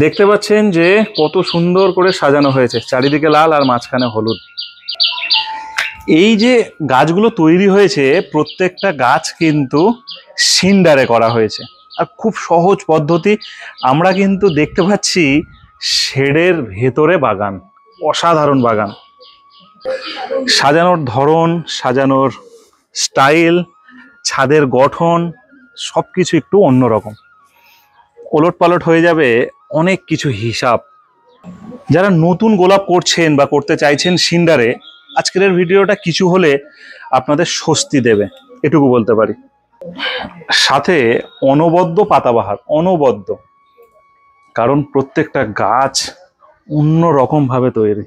দেখতে পাচ্ছেন যে কত সুন্দর করে সাজানো হয়েছে, চারিদিকে লাল আর মাঝখানে হলুদ। এই যে গাছগুলো তৈরি হয়েছে প্রত্যেকটা গাছ কিন্তু সিন্ডারে করা হয়েছে, আর খুব সহজ পদ্ধতি। আমরা কিন্তু দেখতে পাচ্ছি শেডের ভেতরে বাগান, অসাধারণ বাগান। সাজানোর ধরন, সাজানোর স্টাইল, ছাদের গঠন সবকিছু একটু অন্যরকম। ওলট পালট হয়ে যাবে অনেক কিছু হিসাব। যারা নতুন গোলাপ করছেন বা করতে চাইছেন সিন্ডারে, আজকের ভিডিওটা কিছু হলে আপনাদের স্বস্তি দেবে, এটুকু বলতে পারি। সাথে অনবদ্য পাতাবাহার, অনবদ্য, কারণ প্রত্যেকটা গাছ অন্য রকম ভাবে তৈরি।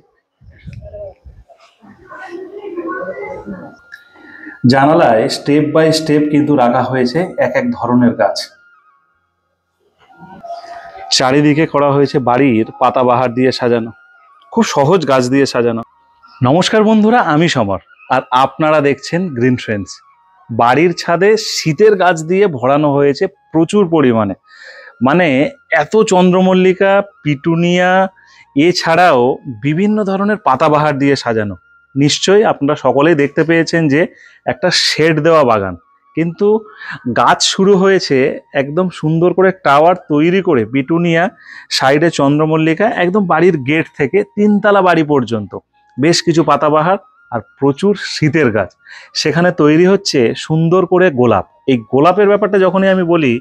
জানালায় স্টেপ বাই স্টেপ কিন্তু রাখা হয়েছে এক এক ধরনের গাছ। চারিদিকে করা হয়েছে বাড়ির পাতাবাহার দিয়ে সাজানো, খুব সহজ গাছ দিয়ে সাজানো। নমস্কার বন্ধুরা, আমি সমর, আর আপনারা দেখছেন গ্রিন ট্রেন্ডস। বাড়ির ছাদে শীতের গাছ দিয়ে ভরানো হয়েছে প্রচুর পরিমাণে, মানে এত চন্দ্রমল্লিকা, পিটুনিয়া, এছাড়াও বিভিন্ন ধরনের পাতাবাহার দিয়ে সাজানো। নিশ্চয়ই আপনারা সকলেই দেখতে পেয়েছেন যে একটা শেড দেওয়া বাগান, কিন্তু গাছ শুরু হয়েছে একদম সুন্দর করে টাওয়ার তৈরি করে, পিটুনিয়া, সাইডে চন্দ্রমল্লিকা, একদম বাড়ির গেট থেকে 3তলা বাড়ি পর্যন্ত বেশ কিছু পাতাবাহার আর প্রচুর শীতের গাছ। সেখানে তৈরি হচ্ছে সুন্দর করে গোলাপ। এই গোলাপের ব্যাপারটা যখনই আমি বলি,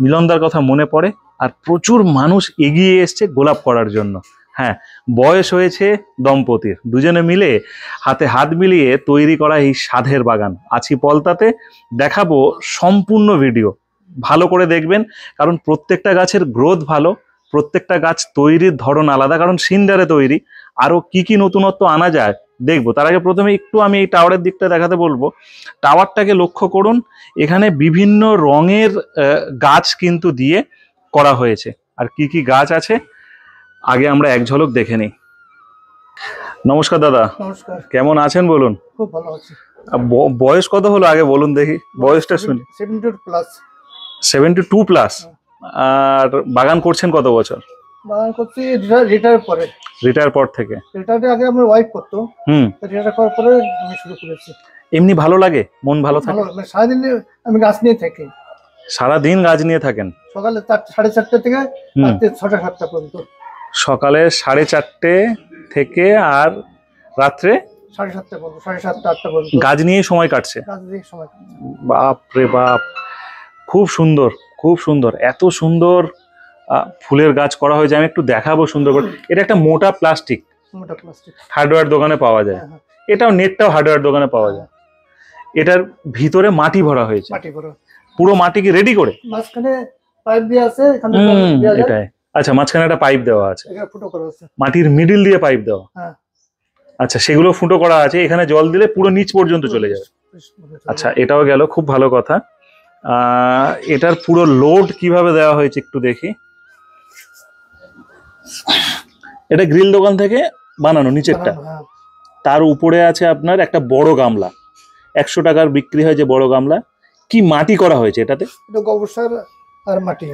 মিলনদার কথা মনে পড়ে, আর প্রচুর মানুষ এগিয়ে এসছে গোলাপ করার জন্য। হ্যাঁ, বয়স হয়েছে দম্পতির, দুজনে মিলে হাতে হাত মিলিয়ে তৈরি করা এই সাধের বাগান। আছি পলতাতে, দেখাবো সম্পূর্ণ ভিডিও, ভালো করে দেখবেন, কারণ প্রত্যেকটা গাছের গ্রোথ ভালো, প্রত্যেকটা গাছ তৈরির ধরন আলাদা, কারণ সিন্ডারে তৈরি। আরও কি কি নতুনত্ব আনা যায় দেখবো। তার আগে প্রথমে একটু আমি এই টাওয়ারের দিকটা দেখাতে বলবো। টাওয়ারটাকে লক্ষ্য করুন, এখানে বিভিন্ন রঙের গাছ কিন্তু দিয়ে করা হয়েছে। আর কি কি গাছ আছে আগে আমরা এক ঝলক দেখে নিই। নমস্কার দাদা। নমস্কার। কেমন আছেন বলুন? খুব ভালো আছি। বয়স কত হলো আগে বলুন দেখি, বয়সটা শুনি। 72 প্লাস। 72 প্লাস। আর বাগান করছেন কত বছর? বাগান করছি রিটায়ার পরে। রিটায়ার পর থেকে? রিটায়ারের আগে আমার ওয়াইফ করতো। রিটায়ার করার পরে আমি শুরু করেছি। এমনি ভালো লাগে, মন ভালো থাকে? মানে সারাদিন আমি গাছ নিয়ে থাকি। সারাদিন গাছ নিয়ে থাকেন? সকালে 4:30 থেকে রাত্রে 6টা-7টা পর্যন্ত। সকালে 4:30 থেকে আর রাত্রে 7:30 পর্যন্ত, 7:30-8টা পর্যন্ত গাছ নিয়ে সময় কাটছে। গাছ নিয়ে সময়। বাপ রে বাপ, খুব সুন্দর, খুব সুন্দর। এত সুন্দর ফুলের গাছ করা হয়েছে, আমি একটু দেখাবো সুন্দর করে। এটা একটা মোটা প্লাস্টিক, হার্ডওয়্যার দোকানে পাওয়া যায়। এটাও নেটটাও হার্ডওয়্যার দোকানে পাওয়া যায়। এটার ভিতরে মাটি ভরা হয়েছে, পুরো মাটি কি রেডি করে? মাঝখানে পাইপ দেওয়া আছে, এটাই। আচ্ছা, মাঝখানে একটা পাইপ দেওয়া আছে, মাটির মিডিল দিয়ে পাইপ দেওয়া। আচ্ছা, সেগুলো ফুটো করা আছে, এখানে জল দিলে পুরো নিচ পর্যন্ত চলে যাবে। আচ্ছা, এটাও গেল, খুব ভালো কথা। এটার পুরো লোড কিভাবে দেওয়া হয়েছে একটু দেখি। এটা গ্রিল দোকান থেকে বানানো নিচেরটা, তার উপরে আছে আপনার একটা বড় গামলা, 100 টাকার বিক্রি হয় যে বড় গামলা। কি মাটি করা হয়েছে এটাতে? গোবর সার আর মাটি।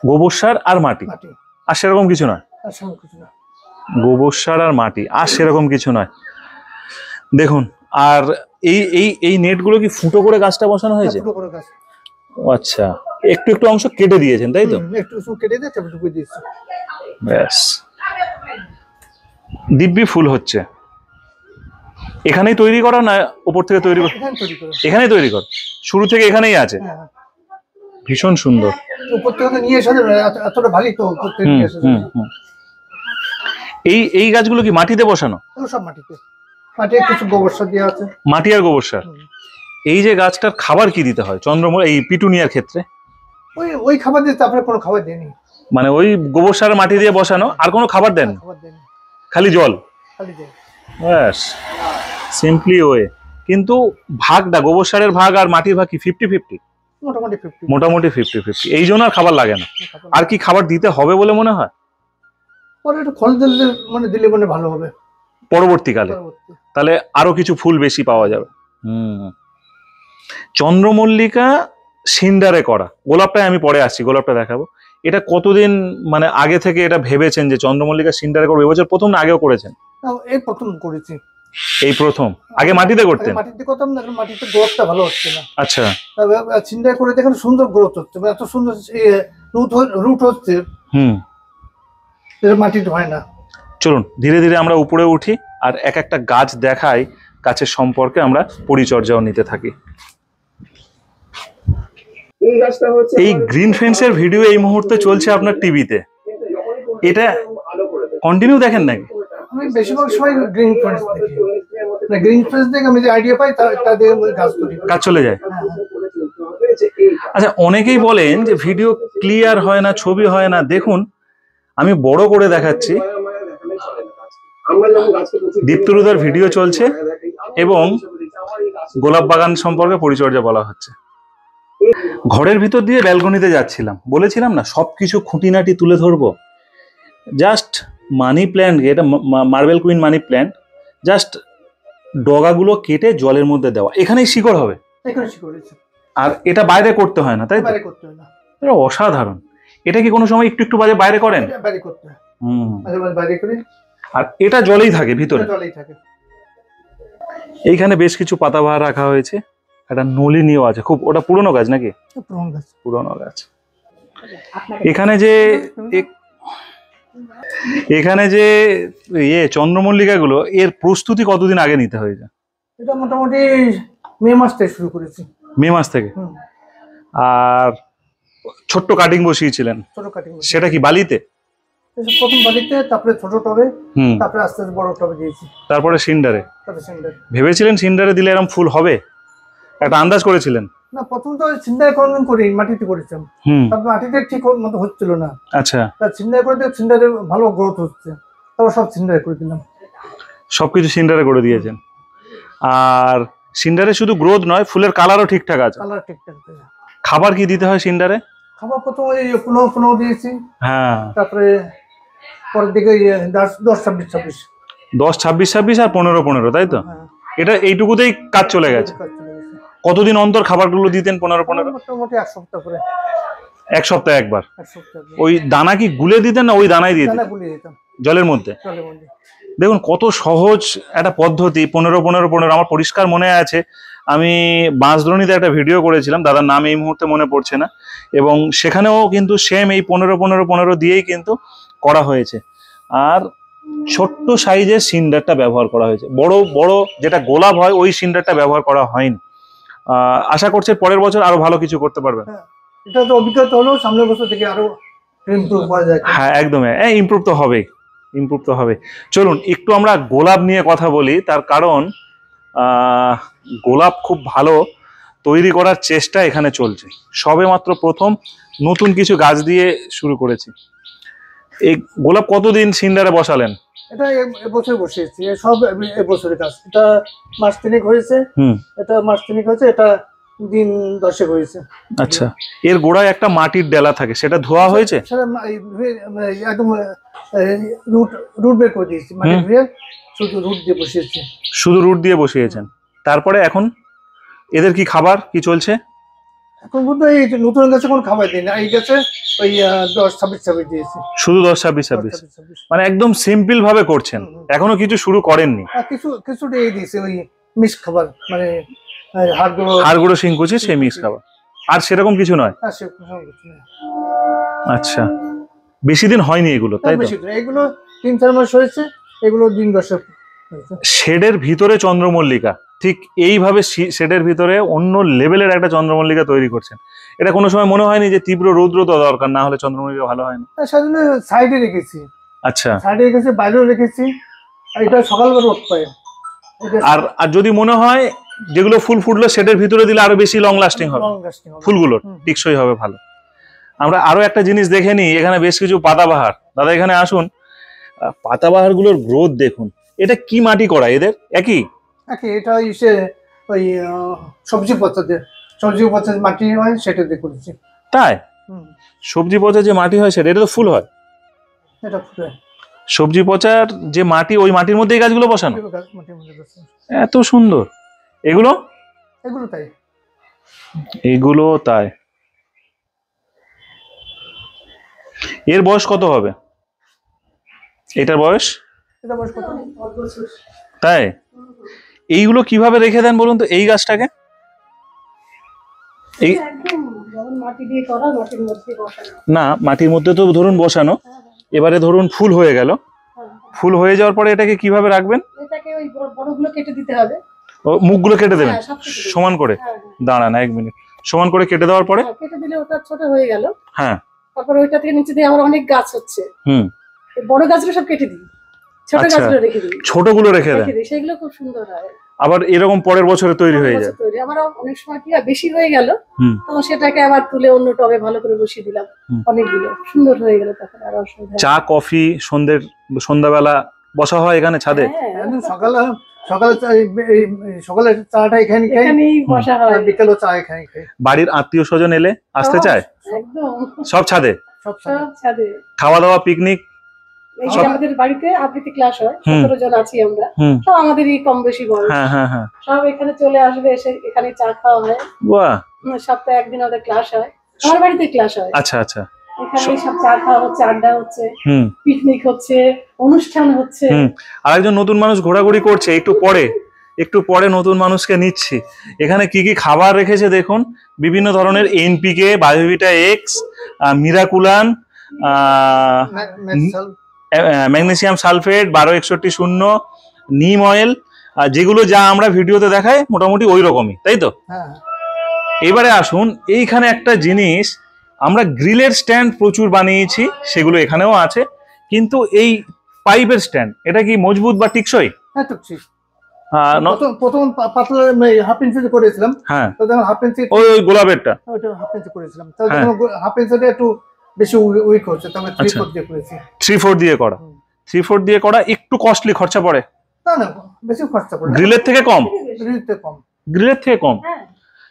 গোবর সার আর মাটি, আর সেরকম কিছু নয়? গোবর সার আর মাটি, আর সেরকম কিছু নয়। দেখুন, আর এই নেটগুলো কি ফুটো করে গাছটা বসানো হয়েছে? আচ্ছা, একটু একটু অংশ কেটে দিয়েছেন তাই তো? একটু কেটে দিয়ে তারপর ঢুকিয়ে দিয়েছি। ব্যাস, দিব্যি ফুল হচ্ছে। এখানেই তৈরি করা না উপর থেকে তৈরি করা? এখানেই তৈরি কর, শুরু থেকে এখানেই আছে। ভীষণ সুন্দর। উপর থেকে নিয়ে এসে এতটা ভারী তো, উপর থেকে নিয়ে এসে। এই গাছগুলো কি মাটিতে বসানো? সব মাটিতে, মাটি কিছু গোবর সার দেওয়া আছে। মাটি আর গোবর সার। এই যে গাছটার খাবার কি দিতে হয় এই পিটুনিয়ার ক্ষেত্রে? ওই খাবার দিতে আপনার কোনো খাবার দেয়নি, মানে ওই গোবর সার মাটি দিয়ে বসানো, আর কোনো খাবার দেন? খালি জল? ব্যাস, সিম্পলি ওয়ে। কিন্তু ভাগটা, গোবর সারের ভাগ আর মাটির ভাগ কি 50-50? মোটামুটি 50-50। এই জন্য আর খাবার লাগে না। আর কি খাবার দিতে হবে বলে মনে হয়? পরে একটু ফল দিলে মানে ভালো হবে পরবর্তীকালে, তাহলে আরো কিছু ফুল বেশি পাওয়া যাবে। চন্দ্রমল্লিকা সিন্ডারে করা, গোলাপটাই আমি পরে আসছি, গোলাপটা দেখাবো। এটা কতদিন মানে আগে থেকে এটা ভেবেছেন যে চন্দ্রমল্লিকা সিন্ডারে করবো? এবছর প্রথম না আগেও করেছেন? এই প্রথম করেছি। এই প্রথম? আগে মাটিতে করতেন? মাটিতে করতাম না, মাটিতে গ্রোথটা ভালো হচ্ছে না। আচ্ছা, ছিনতাই করে দেখেন সুন্দর গ্রোথ হচ্ছে, এত সুন্দর রুট হচ্ছে। মাটিতে হয় না। চলুন ধীরে ধীরে আমরা উপরে উঠি আর এক একটা গাছ দেখাই, গাছের সম্পর্কে আমরা পরিচর্যাও নিতে থাকি। এই গ্রিন ফেন্সের ভিডিও এই মুহূর্তে চলছে আপনার টিভিতে, এটা কন্টিনিউ দেখেন নাকি? আমি বেশিরভাগ সময় গ্রিন ফ্রেন্ডস দেখি। গ্রিন ফ্রেন্ডস দেখে আমি যে আইডিয়া পাই তা দিয়ে কাজ করি, কাজ চলে যায়। আচ্ছা, অনেকেই বলেন যে ভিডিও ক্লিয়ার হয় না, ছবি হয় না। দেখুন আমি বড় করে দেখাচ্ছি, দীপ্তরুদার ভিডিও চলছে এবং গোলাপ বাগান সম্পর্কে পরিচর্যা বলা হচ্ছে। ঘরের ভিতর দিয়ে ব্যালকনিতে যাচ্ছিলাম, বলেছিলাম না সবকিছু খুঁটিনাটি তুলে ধরবো। জাস্ট মানি প্ল্যান্ট, এটা marble queen money plant, just ডগাগুলো কেটে জলের মধ্যে দেওয়া, এখানেই শিকড় হবে। আর এটা বাইরে করতে হয় না, তাই তো? এটা অসাধারণ। এটা কি কোনো সময় একটু একটু বাইরে করেন? আর এটা জলেই থাকে ভিতরে? এইখানে বেশ কিছু পাতাবাহার রাখা হয়েছে, একটা নলিনীও আছে খুব। ওটা পুরনো গাছ নাকি? পুরনো গাছ। এখানে যে চন্দ্রমল্লিকা গুলো, এর প্রস্তুতি কতদিন আগে নিতে হয়েছে? এটা মোটামুটি মে মাস থেকে শুরু করেছি। মে মাস থেকে? আর ছোট্ট কাটিং বসিয়েছিলেন? ছোট কাটিং। সেটা কি বালিতে? প্রথম বালিতে, তারপরে ছোট টবে, তারপরে আস্তে আস্তে বড় টবে দিয়েছি, তারপরে সিন্ডারে। ভেবেছিলেন সিন্ডারে দিলে এরকম ফুল হবে? একটা আন্দাজ করেছিলেন? না, প্রথম তো সিন্ডারে করি, মাটিতে করেছিলাম। তারপর মাটিতে ঠিক মতো হচ্ছিল না। আচ্ছা, সিন্ডারে করে দিয়ে সিন্ডারে ভালো গ্রোথ হচ্ছে, তারপর সব সিন্ডারে করে দিলাম। সবকিছু সিন্ডারে করে দিয়েছেন। আর সিন্ডারে শুধু গ্রোথ নয়, ফুলের কালারও ঠিকঠাক আছে? কালার ঠিকঠাক। খাবার কি দিতে হয় সিন্ডারে? খাবার প্রথম ওই 15 দিয়েছি। হ্যাঁ, তারপরে পরের দিকে 10-26-26। 10-26-26 আর 15-15, তাই তো? এটা এইটুকুতেই কাজ চলে গেছে। কতদিন অন্তর খাবারগুলো দিতেন? 15-15? মোটামুটি 1 সপ্তাহ করে। 1 সপ্তাহে একবার? ওই দানা কি গুলে দিতেন না ওই দানাই দিয়ে দিতেন জলের মধ্যে? দেখুন কত সহজ একটা পদ্ধতি, 15-15-15। আমার পরিষ্কার মনে আছে, আমি বাঁশদ্রোণীতে একটা ভিডিও করেছিলাম, দাদার নাম এই মুহূর্তে মনে পড়ছে না, এবং সেখানেও কিন্তু সেম এই 15-15-15 দিয়েই কিন্তু করা হয়েছে। আর ছোট্ট সাইজের সিন্ডারটা ব্যবহার করা হয়েছে, বড় বড় যেটা গোলাপ হয় ওই সিন্ডারটা ব্যবহার করা হয়নি। আশা করছি পরের বছর আরো ভালো কিছু করতে পারবেন। এটা তো অভিজ্ঞতা হলো, সামনের বছর থেকে আরো ইমপ্রুভ করা যায়। হ্যাঁ একদম, ইমপ্রুভ তো হবেই, ইমপ্রুভ তো হবে। চলুন একটু আমরা গোলাপ নিয়ে কথা বলি, তার কারণ গোলাপ খুব ভালো তৈরি করার চেষ্টা এখানে চলছে। সবে মাত্র প্রথম নতুন কিছু গাছ দিয়ে শুরু করেছি। এই গোলাপ কতদিন সিন্ডারে বসালেন? এটা এবছর বসিয়েছি, সব এবছরের গাছ। এটা মাস 3 হয়েছে। এটা মাস 3 হয়েছে, এটা দিন 10 হয়েছে। আচ্ছা, এর গোড়ায় একটা মাটির ডেলা থাকে, সেটা ধোয়া হয়েছে? একদম রুট বের করে দিয়েছি, মাটি ধুয়ে শুধু রুট দিয়ে বসিয়েছি। শুধু রুট দিয়ে বসিয়েছেন। তারপরে এখন এদের কি খাবার কি চলছে? এখন বলতে এই নতুন গাছে কোনো খাবার দিই না, এই গাছে ওই 10-26-26 দিয়েছি। শুধু 10-26-26, মানে একদম সিম্পল ভাবে করছেন, এখনো কিছু শুরু করেননি? কিছু দিয়ে দিয়েছি, ওই মিক্স খাবার, মানে হাড়গুঁড়ো শিংকুচি, সেই মিক্স খাবার। আর সেরকম কিছু নয়? আচ্ছা, বেশি দিন হয়নি এগুলো, তাই তো? এগুলো 3-4 মাস হয়েছে, এগুলো দিন 10 হয়েছে। শেডের ভিতরে চন্দ্রমল্লিকা, ঠিক এইভাবে শেডের ভিতরে অন্য লেভেলের একটা চন্দ্রমল্লিকা তৈরি করছেন। এটা কোনো সময় মনে হয়নি যে তীব্র রৌদ্র তো দরকার, না হলে চন্দ্রমল্লিকা ভালো হয় না? সেজন্য সাইডে রেখেছি। আচ্ছা, সাইডে রেখেছি, বাইরেও রেখেছি। এটা সকালবেলা রোদ পায়। আর যদি মনে হয় যেগুলো ফুল ফুটলো শেডের ভিতরে দিলে আরো বেশি লং লাস্টিং হবে, ফুলগুলো টিকসই হবে ভালো। আমরা আরো একটা জিনিস দেখে নিই, এখানে বেশ কিছু পাতাবাহার। দাদা এখানে আসুন, পাতাবাহার গুলোর গ্রোথ দেখুন। এটা কি মাটি করা এদের? একই? এটা ওই সবজি পচা মাটি হয়, সেটা দিয়ে করেছি। তাই? সবজি পচা যে মাটি হয় সেটা, এটা তো ফুল হয়? এটা ফুল হয়। সবজি পচার যে মাটি, ওই মাটির মধ্যে এই গাছগুলো বসানো? এত সুন্দর। এগুলো তাই। এগুলো তাই। এর বয়স কত হবে? এটার বয়স? এটা বয়স কত? তাই? এইগুলো কিভাবে রেখে দেন বলুন তো, এই গাছটাকে? এই না, মাটির মধ্যে তো ধরুন বসানো, এবারে ধরুন ফুল হয়ে গেল, ফুল হয়ে যাওয়ার পরে এটাকে কিভাবে রাখবেন? এটাকে ওই বড়গুলো কেটে দিতে হবে। ও, মুখগুলো কেটে দেবেন সমান করে? দাঁড়ান 1 মিনিট। সমান করে কেটে দেওয়ার পরে? কেটে দিলে ওটা ছোট হয়ে গেল। হ্যাঁ, তারপর ওইটা থেকে নিচে দিয়ে আবার অনেক গাছ হচ্ছে। বড় গাছগুলো সব কেটে দিই, ছোট আচ্ছা, গাছগুলো রেখে দিই। ছোটগুলো রেখে দেন, সেগুলো খুব সুন্দর হয়। আবার এরকম পরের বছরে তৈরি হয়ে যায়। আবার অনেক সময় কি হয়, বেশি হয়ে গেল তখন সেটাকে আবার তুলে অন্য টবে ভালো করে বসিয়ে দিলাম, অনেকগুলো সুন্দর হয়ে গেল। তখন আর অসুবিধা। চা কফি সন্ধ্যাবেলা বসা হয় এখানে ছাদে? সকালে সকালে চাটা এখানেই বসা হয়, বিকেলে চা এখানে খাই। বাড়ির আত্মীয় স্বজন এলে আসতে চায়? একদম সব ছাদে? সব ছাদে। খাওয়া দাওয়া পিকনিক? আমাদের বাড়িতে আবৃত্তি ক্লাস হয়, 17 জন আছি আমরা, সব আমাদেরই কম বেশি বয়স। সব এখানে চলে আসবে, এসে এখানে চা খাওয়া হয়। বাহ, সপ্তাহে একদিন ওদের ক্লাস হয়, আমার বাড়িতে ক্লাস হয়। আচ্ছা আচ্ছা, এখানে সব চা খাওয়া হচ্ছে, আড্ডা হচ্ছে, পিকনিক হচ্ছে, অনুষ্ঠান হচ্ছে। আর একজন নতুন মানুষ ঘোরাঘুরি করছে, একটু পরে নতুন মানুষকে নিচ্ছি। এখানে কি কি খাবার রেখেছে দেখুন, বিভিন্ন ধরনের এনপিকে, বায়োভিটা এক্স, মিরাকুলান, ম্যাগনেসিয়াম সালফেট, 1261 নিম অয়েল, যেগুলো যা আমরা ভিডিওতে দেখাই মোটামুটি ওই রকমই, তাই তো? এবারে আসুন, এইখানে একটা জিনিস, আমরা গ্রিলের স্ট্যান্ড প্রচুর বানিয়েছি, সেগুলো এখানেও আছে, কিন্তু এই পাইপের স্ট্যান্ড, এটা কি মজবুত বা টিকসই? হ্যাঁ, টিকসই। প্রথম পাতলা হাফ ইঞ্চি করেছিলাম। হ্যাঁ, হাফ ইঞ্চি ওই গোলাপেরটা হাফ ইঞ্চি করেছিলাম, হাফ ইঞ্চিটা একটু বেশি উইক হচ্ছে, তাহলে 3/4 দিয়ে করেছি। 3/4 দিয়ে করা, 3/4 দিয়ে করা একটু কস্টলি খরচা পড়ে? না, বেশি খরচা পড়ে, গ্রিলের থেকে কম। গ্রিলের থেকে কম,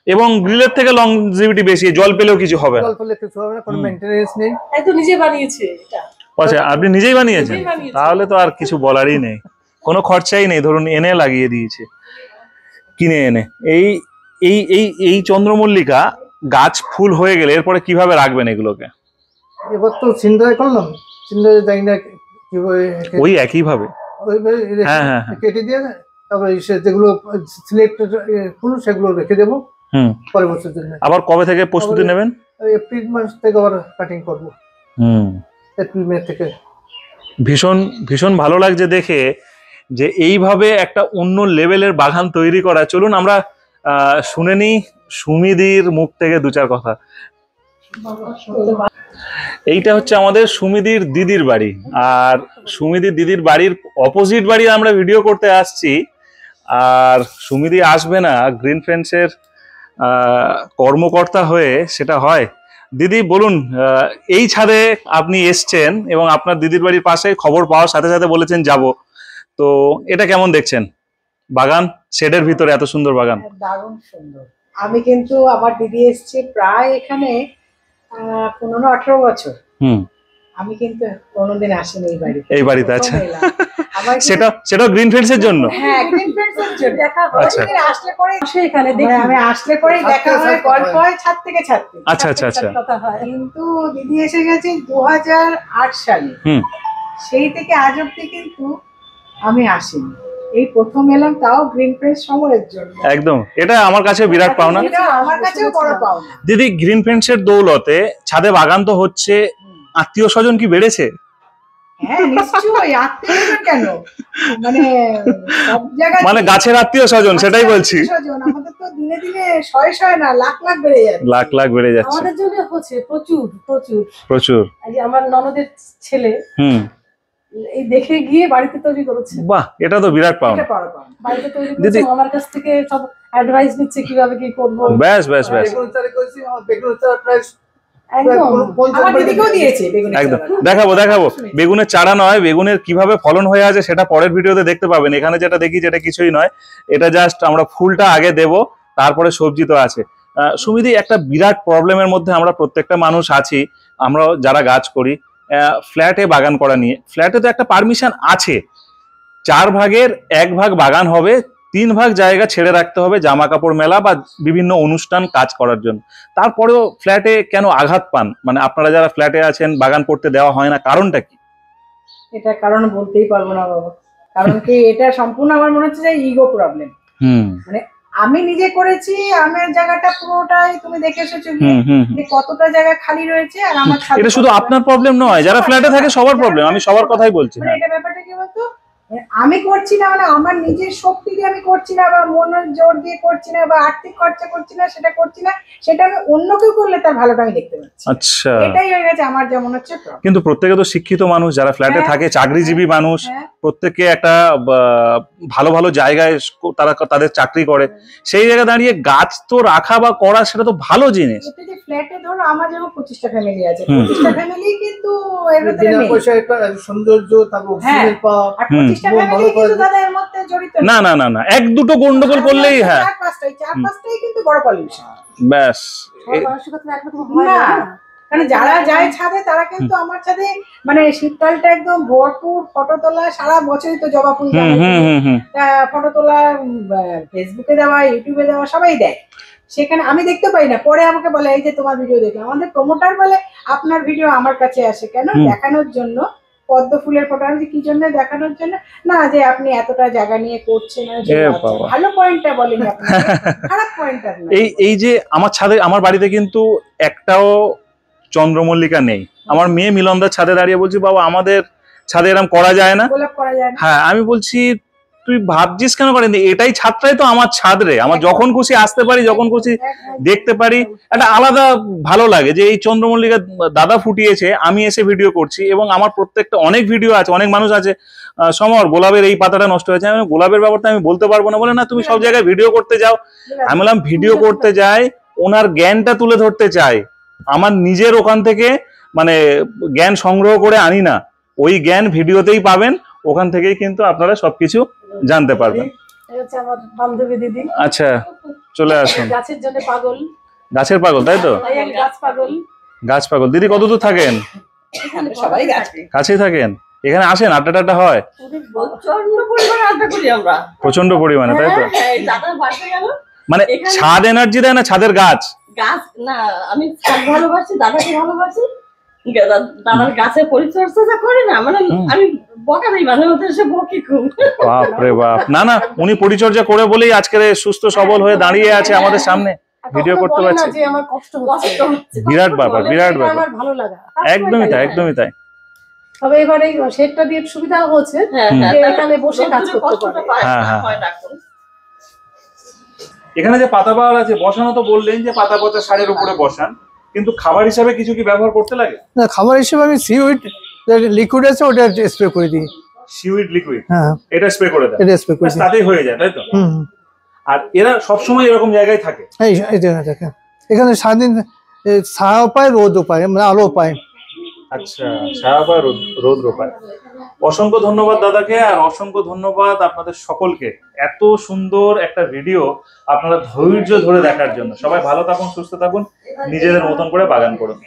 এবং গ্রিলের থেকে লংজিভিটি বেশি, জল পেলেও কিছু হবে না, কোনো মেইনটেনেন্স নেই। একদম নিজে বানিয়েছে এটা। আচ্ছা, আপনি নিজেই বানিয়েছেন? তাহলে তো আর কিছু বলারই নেই, কোনো খরচাই নেই, ধরুন এনে লাগিয়ে দিয়েছে, কিনে এনে। এই এই এই এই চন্দ্রমল্লিকা গাছ ফুল হয়ে গেলে এরপরে কিভাবে রাখবেন এগুলোকে? এবার তো সিন্ডারে করলাম, সিন্ডারে যাই না ওই একই ভাবে কেটে দিয়ে, তারপরে যেগুলো সিলেক্টেড ফুল সেগুলো রেখে দেবো পরের বছর জন্য। আবার কবে থেকে প্রস্তুতি নেবেন? এপ্রিল মাস থেকে আবার কাটিং করবো, এপ্রিল মে থেকে। ভীষণ ভালো লাগছে দেখে যে এইভাবে একটা অন্য লেভেলের বাগান তৈরি করা। চলুন আমরা শুনে নিই সুমিদির মুখ থেকে 2-4 কথা। এইটা হচ্ছে আমাদের সুমিদির দিদির বাড়ি, আর সুমিদির দিদির বাড়ির অপোজিট বাড়ি আমরা ভিডিও করতে আসছি। আর সুমিদি আসবে না গ্রিন ফ্রেন্ডসের কর্মকর্তা হয়ে, সেটা হয়। দিদি বলুন, এই ছাদে আপনি এসছেন এবং আপনার দিদির বাড়ির পাশে, খবর পাওয়ার সাথে সাথে বলেছেন যাব, তো এটা কেমন দেখছেন বাগান? শেডের ভিতরে এত সুন্দর বাগান। দারুণ সুন্দর। আমি কিন্তু আমার দিদি এসছে প্রায় এখানে 15-18 বছর। আমি কিন্তু কোনোদিন আসিনি এই বাড়িতে। আচ্ছা, সেটা গ্রিন ফ্রেন্ডস এর জন্য? হ্যাঁ, গ্রিন ফ্রেন্ডস এর জন্য দেখা হয়। আসলে পরে এখানে দেখি, আমি আসলে পরেই দেখা হয়, গল্প হয় ছাদ থেকে ছাদ। আচ্ছা আচ্ছা আচ্ছা। কিন্তু দিদি এসে গেছে 2008 সালে, সেই থেকে আজ অব্দি কিন্তু আমি আসিনি। এই প্রথম এলাম, তাও গ্রিন ফ্রেন্ডস সমরের জন্য। একদম, এটা আমার কাছে বিরাট পাওনা। এটা আমার কাছেও বড় পাওনা। দিদি, গ্রিন ফ্রেন্ডস এর দৌলতে ছাদে বাগান তো হচ্ছে, আত্মীয় স্বজন কি বেড়েছে? হ্যাঁ, নিশ্চয়ই। আত্মীয় কেন, মানে সব জায়গায়, মানে গাছের আত্মীয় স্বজন, সেটাই বলছি। আমাদের তো দিনে দিনে শয়ে না লাখ বেড়ে যাচ্ছে। লাখ বেড়ে যাচ্ছে। আমাদের জন্য হচ্ছে প্রচুর প্রচুর প্রচুর। আমার ননদের ছেলে এই দেখে গিয়ে বাড়িতে তৈরি করেছে। বাহ, এটা তো বিরাট পাওনা। বাড়িতে তৈরি করেছে, আমার কাছ থেকে সব অ্যাডভাইস নিচ্ছে কিভাবে কি করব। ব্যাস একদম দেখাবো। বেগুনের চারা নয়, বেগুনের কিভাবে ফলন হয়ে আছে সেটা পরের ভিডিওতে দেখতে পাবেন। এখানে যেটা দেখি যেটা কিছুই নয়, এটা জাস্ট আমরা ফুলটা আগে দেব, তারপরে সবজি তো আছে। সুমিদি, একটা বিরাট প্রবলেমের মধ্যে আমরা প্রত্যেকটা মানুষ আছি, আমরা যারা গাছ করি, ফ্ল্যাটে বাগান করা নিয়ে। ফ্ল্যাটে তো একটা পারমিশন আছে, 4 ভাগের 1 ভাগ বাগান হবে, 3 ভাগ জায়গা ছেড়ে রাখতে হবে জামা কাপড় মেলা বা বিভিন্ন অনুষ্ঠান কাজ করার জন্য। তারপরেও ফ্ল্যাটে কেন আঘাত পান? মানে আপনারা যারা ফ্ল্যাটে আছেন বাগান করতে দেওয়া হয় না, কারণটা কি? এটা কারণ বলতেই পারবো না বাবা, কারণ কি এটা সম্পূর্ণ আমার মনে হচ্ছে যে ইগো প্রবলেম। মানে আমি নিজে করেছি, আমার জায়গাটা পুরোটাই তুমি দেখে এসেছো যে কতটা জায়গা খালি রয়েছে, আর আমার এটা শুধু আপনার প্রবলেম নয়, যারা ফ্ল্যাটে থাকে সবার প্রবলেম, আমি সবার কথাই বলছি। এটা ব্যাপারটা কি বলতো, আমি করছি না মানে আমার নিজের শক্তি দিয়ে আমি করছি না, বা মনের জোর দিয়ে করছি না, বা আর্থিক খরচা করছি না, সেটা করছি না, সেটা আমি অন্য কেউ করলে তার ভালোটা আমি দেখতে পাচ্ছি। আচ্ছা, এটাই হয়ে গেছে আমার যেমন হচ্ছে। কিন্তু প্রত্যেকে তো শিক্ষিত মানুষ, যারা ফ্ল্যাটে থাকে চাকরিজীবী মানুষ, প্রত্যেকে একটা ভালো ভালো জায়গায় তারা তাদের চাকরি করে, সেই জায়গায় দাঁড়িয়ে গাছ তো রাখা বা করা সেটা তো ভালো জিনিস। ফ্ল্যাটে ধরো আমার যেমন 25টা ফ্যামিলি আছে, 25টা ফ্যামিলি কিন্তু এর ভিতরে নেই। সৌন্দর্য, তারপর অক্সিজেন পাওয়া, আর 25টা ফ্যামিলি কিন্তু দাদা এর মধ্যে জড়িত না না না না, এক দুটো গন্ডগোল করলেই হ্যাঁ, চার পাঁচটাই কিন্তু বড় পলিউশন। ব্যাস, কারণ যারা যায় ছাদে তারা কিন্তু আমার ছাদে মানে শীতকালটা একদম ভরপুর ফটো তোলা, সারা বছরই তো জবা ফুল ফটো তোলা, ফেসবুকে দেওয়া, ইউটিউবে দেওয়া, সবাই দেয়, সেখানে আমি দেখতে পাই না। পরে আমাকে বলে এই যে তোমার ভিডিও দেখে, আমাদের প্রমোটার বলে আপনার ভিডিও আমার কাছে আসে কেন, দেখানোর জন্য পদ্ম ফুলের ফটো। আমি কি জন্য দেখানোর জন্য না, যে আপনি এতটা জায়গা নিয়ে করছেন, ভালো পয়েন্টটা বলেন, খারাপ পয়েন্টটা। এই যে আমার ছাদে, আমার বাড়িতে কিন্তু একটাও চন্দ্রমল্লিকা নেই। আমার মেয়ে মিলনদার ছাদে দাঁড়িয়ে বলছি বাবা আমাদের ছাদে এরকম করা যায় না। হ্যাঁ, আমি বলছি তুই ভাবছিস কেন করেন, এটাই ছাদটাই তো আমার ছাদ রে, আমার যখন খুশি আসতে পারি, যখন খুশি দেখতে পারি, একটা আলাদা ভালো লাগে যে এই চন্দ্রমল্লিকা দাদা ফুটিয়েছে, আমি এসে ভিডিও করছি। এবং আমার প্রত্যেকটা অনেক ভিডিও আছে, অনেক মানুষ আছে সমর গোলাপের এই পাতাটা নষ্ট হয়েছে, আমি গোলাপের ব্যাপারটা আমি বলতে পারবো না, বলে না তুমি সব জায়গায় ভিডিও করতে যাও। আমি বললাম ভিডিও করতে যাই, ওনার জ্ঞানটা তুলে ধরতে চাই, আমার নিজের ওখান থেকে মানে জ্ঞান সংগ্রহ করে আনি না, ওই জ্ঞান ভিডিওতেই পাবেন, ওখান থেকেই কিন্তু আপনারা সবকিছু জানতে পারবেন। আমার বান্ধবী দিদি। আচ্ছা, চলে আসুন। গাছের জন্য পাগল। গাছের পাগল, তাই তো? গাছ পাগল। গাছ পাগল। দিদি কত দূর থাকেন? সবাই কাছেই থাকেন? এখানে আসেন, আড্ডা টাড্ডা হয়? প্রচন্ড পরিমাণে আড্ডা করি আমরা। প্রচন্ড পরিমাণে, তাই তো? দাদা বাড়তে গেল মানে ছাদ এনার্জি দেয় না ছাদের গাছ? গাছ না, আমি ছাদ ভালোবাসি, দাদাকে ভালোবাসি, দাদার গাছের পরিচর্যা করে না, মানে আমি বকা দিই মাঝে মধ্যে, এসে বকি খুব। বাপ রে বাপ, না না, উনি পরিচর্যা করে বলেই আজকের সুস্থ সবল হয়ে দাঁড়িয়ে আছে আমাদের সামনে, ভিডিও করতে পারছে। আমার কষ্ট হচ্ছে, বিরাট ব্যাপার, বিরাট ব্যাপার, আমার ভালো লাগা। একদমই তাই, একদমই তাই। তবে এবারে শেডটা দিয়ে সুবিধা হচ্ছে, এখানে বসে কাজ করতে পারে। হ্যাঁ হ্যাঁ, এখানে যে পাতা বাহার আছে বসানো, তো বললেন যে পাতা পচা সারের উপরে বসান, কিন্তু খাবার হিসাবে কিছু কি ব্যবহার করতে লাগে? না, খাবার হিসেবে আমি সিউইড লিকুইড আছে ওটা স্প্রে করে দিই। Seaweed liquid? হ্যাঁ, এটা স্প্রে করে দেন, এটা স্প্রে করে দিই, তাতেই হয়ে যায়, তাই তো? আর এরা সব সময় এরকম জায়গায় থাকে? এই জায়গায় থাকে, এখানে সারাদিন ছায়াও পায়, রোদও পায়, মানে আলো পায়। আচ্ছা, ছায়া পায়, রোদ পায়। অসংখ্য ধন্যবাদ দাদাকে, আর অসংখ্য ধন্যবাদ আপনাদের সকলকে এত সুন্দর একটা ভিডিও আপনারা ধৈর্য ধরে দেখার জন্য। সবাই ভালো থাকুন, সুস্থ থাকুন, নিজেদের মতন করে বাগান করুন।